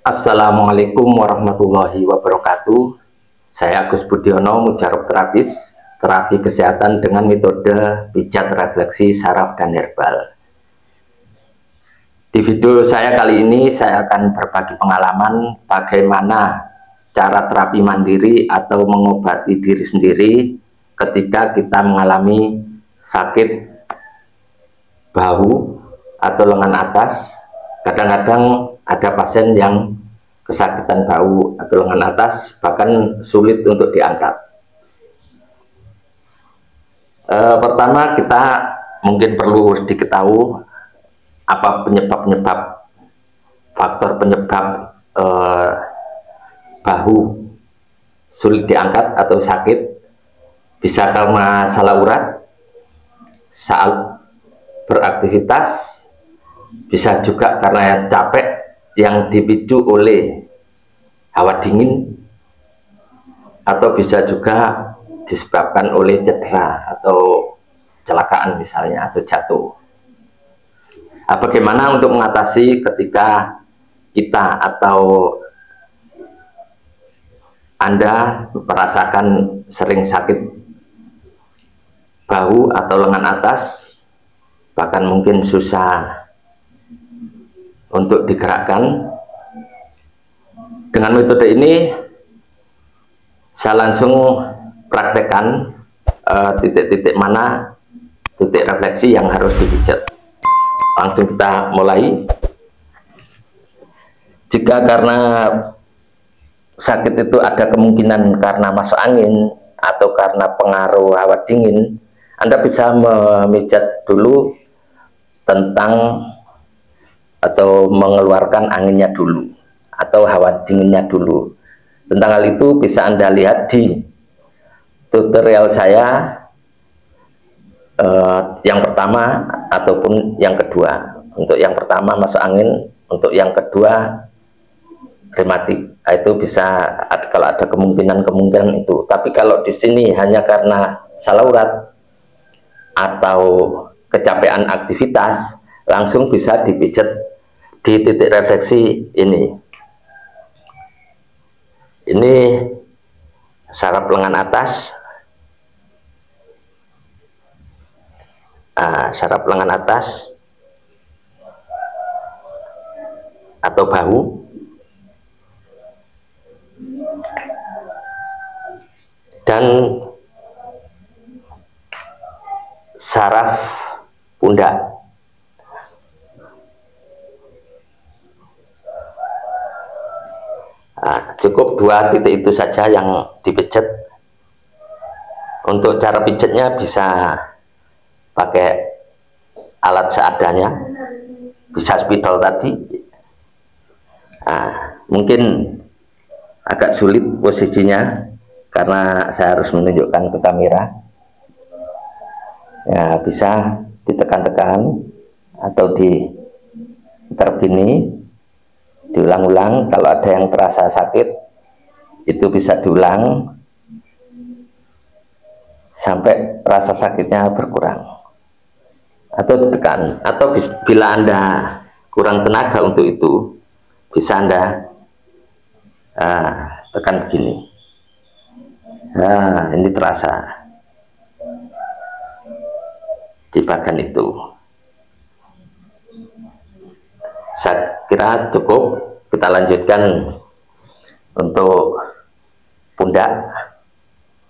Assalamualaikum warahmatullahi wabarakatuh. Saya Agus Budiono, mujarab terapis, terapi kesehatan dengan metode pijat refleksi saraf dan herbal. Di video saya kali ini saya akan berbagi pengalaman bagaimana cara terapi mandiri atau mengobati diri sendiri ketika kita mengalami sakit bahu atau lengan atas. Kadang-kadang ada pasien yang kesakitan bahu atau lengan atas bahkan sulit untuk diangkat. Pertama, kita mungkin perlu diketahui apa faktor penyebab bahu sulit diangkat atau sakit. Bisa karena salah urat saat beraktivitas, bisa juga karena capek yang dipicu oleh hawa dingin, atau bisa juga disebabkan oleh cedera atau kecelakaan misalnya, atau jatuh. Bagaimana untuk mengatasi ketika kita atau Anda merasakan sering sakit bahu atau lengan atas, bahkan mungkin susah untuk digerakkan? Dengan metode ini saya langsung praktekkan titik-titik mana titik refleksi yang harus dipijat. Langsung kita mulai. Jika karena sakit itu ada kemungkinan karena masuk angin atau karena pengaruh hawa dingin, Anda bisa memijat dulu tentang atau mengeluarkan anginnya dulu atau hawa dinginnya dulu. Tentang hal itu bisa Anda lihat di tutorial saya yang pertama ataupun yang kedua. Untuk yang pertama masuk angin, untuk yang kedua rematik. Itu bisa kalau ada kemungkinan itu. Tapi kalau di sini hanya karena salah urat atau kecapean aktivitas, langsung bisa dipijat di titik refleksi ini. Ini saraf lengan atas, saraf lengan atas atau bahu, dan saraf pundak. Cukup dua titik itu saja yang dipijat. Untuk cara pijatnya bisa pakai alat seadanya, bisa spidol tadi. Mungkin agak sulit posisinya karena saya harus menunjukkan ke kamera. Ya, bisa ditekan-tekan atau diputar begini, diulang-ulang. Kalau ada yang terasa sakit, itu bisa diulang sampai rasa sakitnya berkurang, atau ditekan. Atau bila Anda kurang tenaga untuk itu, bisa Anda tekan begini. Ini terasa di bagian itu. Saya kira cukup. Kita lanjutkan untuk pundak.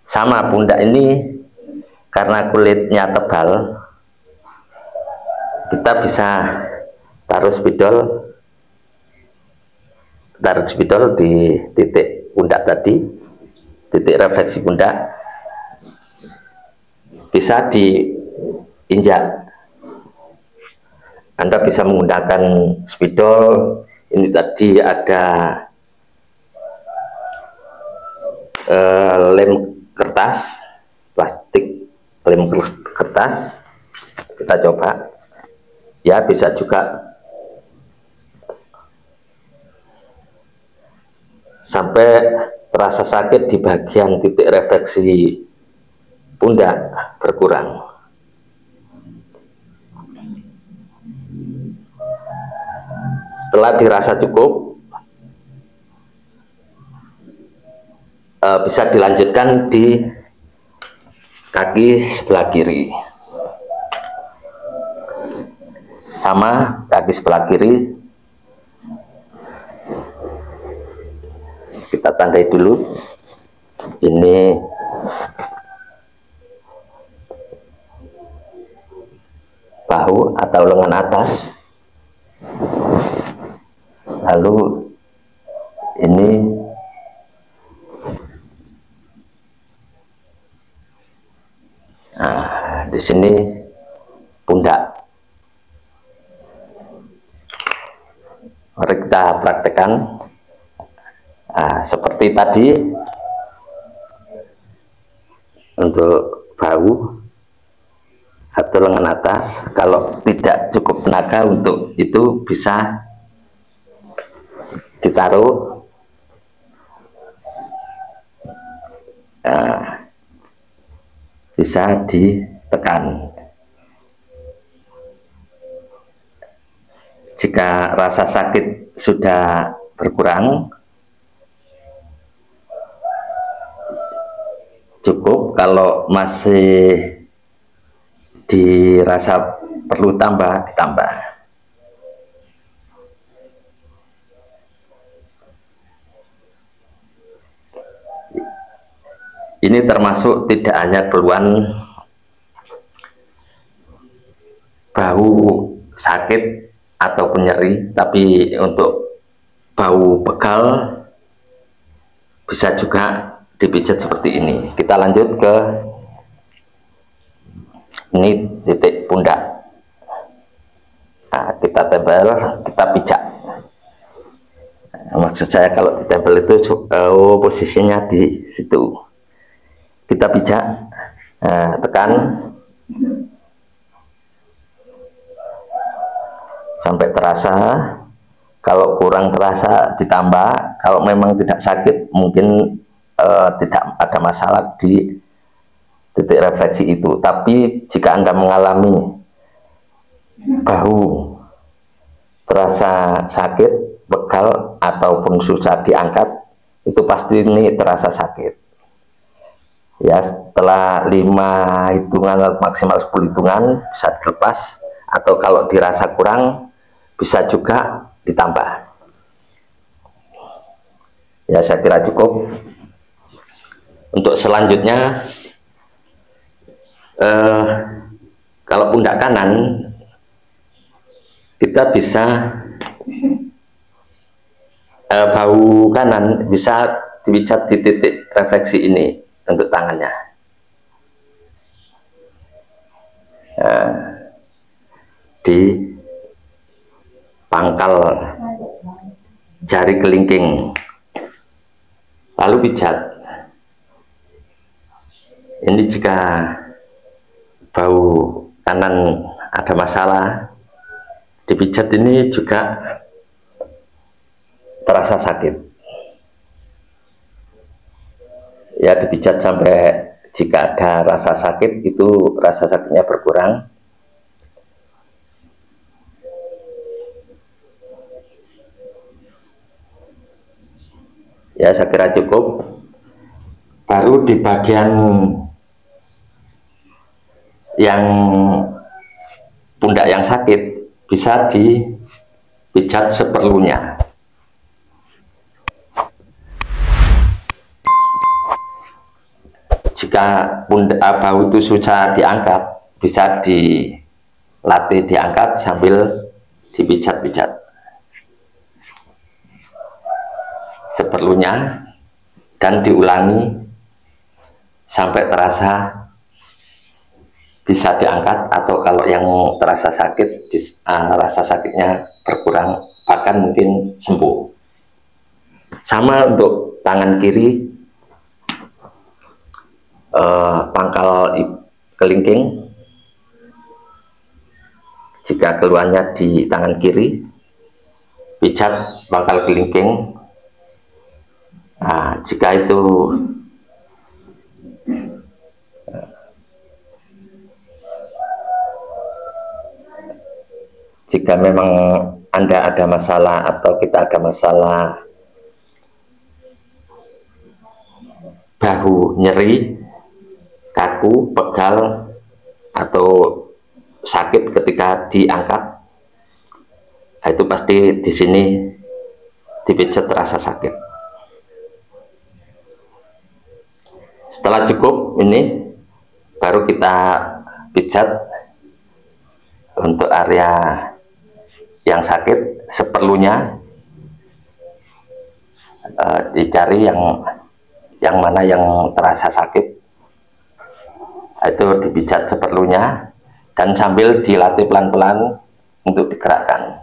Sama, pundak ini karena kulitnya tebal, kita bisa taruh spidol di titik pundak tadi, titik refleksi pundak. Bisa diinjak. Anda bisa menggunakan spidol. Ini tadi ada lem kertas, plastik lem kertas. Kita coba. Ya, bisa juga sampai terasa sakit di bagian titik refleksi pundak berkurang. Setelah dirasa cukup, bisa dilanjutkan di kaki sebelah kiri. Sama kaki sebelah kiri, kita tandai dulu. Ini bahu atau lengan atas, lalu ini di sini pundak. Mari kita praktekkan seperti tadi. Untuk bahu atau lengan atas, kalau tidak cukup tenaga untuk itu bisa ditaruh bisa ditekan. Jika rasa sakit sudah berkurang, cukup. Kalau masih dirasa perlu tambah, ditambah. Ini termasuk tidak hanya keluhan bahu sakit ataupun nyeri, tapi untuk bau pegal bisa juga dipijat seperti ini. Kita lanjut ke ini titik pundak. Kita tempel, kita pijak. Maksud saya kalau ditempel itu posisinya di situ. Kita pijak, tekan sampai terasa. Kalau kurang terasa ditambah. Kalau memang tidak sakit mungkin tidak ada masalah di titik refleksi itu. Tapi jika Anda mengalami bahu terasa sakit, pegal ataupun susah diangkat, itu pasti ini terasa sakit. Ya, setelah 5 hitungan atau maksimal 10 hitungan bisa dilepas, atau kalau dirasa kurang bisa juga ditambah. Ya, saya kira cukup. Untuk selanjutnya, kalau pundak kanan, kita bisa bahu kanan bisa dipijat di titik refleksi ini untuk tangannya. Di pangkal jari kelingking, lalu pijat. Ini jika bau kanan ada masalah, dipijat ini juga terasa sakit. Ya, dipijat sampai jika ada rasa sakit, itu rasa sakitnya berkurang. Ya, saya kira cukup. Baru di bagian yang pundak yang sakit bisa dipijat seperlunya. Jika pundak bahu itu susah diangkat, bisa dilatih diangkat sambil dipijat-pijat seperlunya, dan diulangi sampai terasa bisa diangkat, atau kalau yang terasa sakit, rasa sakitnya berkurang, bahkan mungkin sembuh. Sama untuk tangan kiri, pangkal kelingking, jika keluarnya di tangan kiri, pijat pangkal kelingking. Jika itu jika memang Anda ada masalah atau kita ada masalah nyeri, kaku, pegal, atau sakit ketika diangkat, nah, itu pasti di sini dipijat terasa sakit. Setelah cukup ini, baru kita pijat untuk area yang sakit seperlunya. Dicari yang mana yang terasa sakit, itu dipijat seperlunya dan sambil dilatih pelan-pelan untuk digerakkan.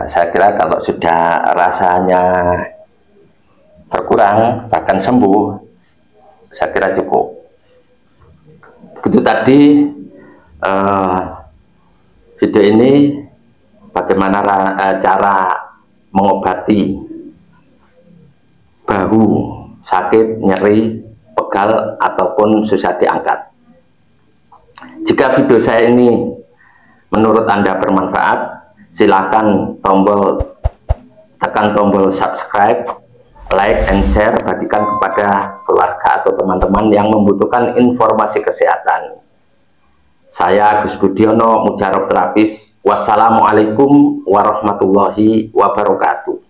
Saya kira kalau sudah rasanya berkurang bahkan sembuh, saya kira cukup. Begitu tadi video ini bagaimana cara mengobati bahu sakit, nyeri, pegal, ataupun susah diangkat. Jika video saya ini menurut Anda bermanfaat, silakan tekan tombol subscribe, like, and share, bagikan kepada keluarga atau teman-teman yang membutuhkan informasi kesehatan. Saya Agus Budiono, Mujarab Terapis. Wassalamualaikum warahmatullahi wabarakatuh.